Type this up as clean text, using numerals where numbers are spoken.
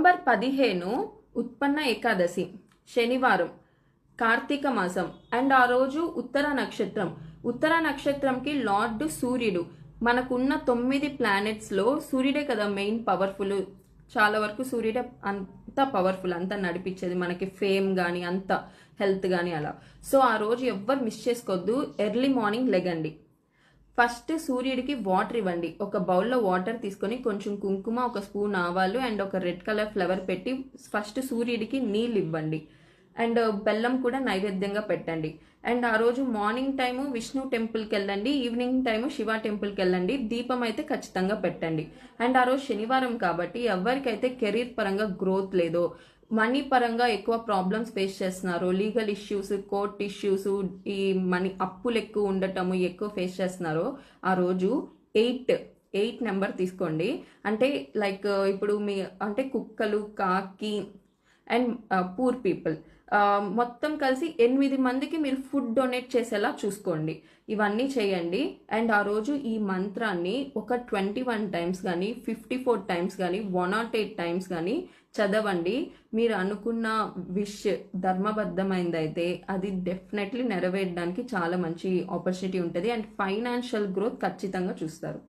November 15 ఉత్పన్న ఏకాదశి శనివారం కార్తీక మాసం అండ్ ఆ రోజు ఉత్తర నక్షత్రంకి లార్డ్ సూర్యుడు. మనకున్న 9 ప్లానెట్స్లో సూర్యుడే కదా మెయిన్ పవర్ఫుల్. చాలా వరకు సూర్యుడే అంత పవర్ఫుల్, అంత నడిపించేది మనకి, ఫేమ్ కానీ అంత హెల్త్ కానీ అలా. సో ఆ రోజు ఎవ్వరు మిస్ చేసుకోవద్దు. ఎర్లీ మార్నింగ్ లెగండి. ఫస్ట్ సూర్యుడికి వాటర్ ఇవ్వండి. ఒక బౌల్లో వాటర్ తీసుకొని కొంచెం కుంకుమ, ఒక స్పూన్ ఆవాలు అండ్ ఒక రెడ్ కలర్ ఫ్లవర్ పెట్టి ఫస్ట్ సూర్యుడికి నీళ్ళు ఇవ్వండి. అండ్ బెల్లం కూడా నైవేద్యంగా పెట్టండి. అండ్ ఆ రోజు మార్నింగ్ టైము విష్ణు టెంపుల్కి వెళ్ళండి, ఈవినింగ్ టైము శివ టెంపుల్కి వెళ్ళండి. దీపం అయితే ఖచ్చితంగా పెట్టండి. అండ్ ఆ రోజు శనివారం కాబట్టి ఎవరికైతే కెరీర్ పరంగా గ్రోత్ లేదో, మనీ పరంగా ఎక్కువ ప్రాబ్లమ్స్ ఫేస్ చేస్తున్నారు, లీగల్ ఇష్యూస్, కోర్ట్ ఇష్యూస్, ఈ మనీ అప్పులు ఎక్కువ ఉండటము ఎక్కువ ఫేస్ చేస్తున్నారో ఆ రోజు 8 నెంబర్ తీసుకోండి. అంటే లైక్ ఇప్పుడు మీ అంటే కుక్కలు, కాకి అండ్ పూర్ పీపుల్ మొత్తం కలిసి 8 మందికి మీరు ఫుడ్ డొనేట్ చేసేలా చూసుకోండి. ఇవన్నీ చేయండి. అండ్ ఆ రోజు ఈ మంత్రాన్ని ఒక 21 టైమ్స్ కానీ 54 టైమ్స్ కానీ 108 టైమ్స్ కానీ చదవండి. మీరు అనుకున్న విష్ ధర్మబద్ధమైందైతే అది డెఫినెట్లీ నెరవేరడానికి చాలా మంచి ఆపర్చునిటీ ఉంటుంది. అండ్ ఫైనాన్షియల్ గ్రోత్ ఖచ్చితంగా చూస్తారు.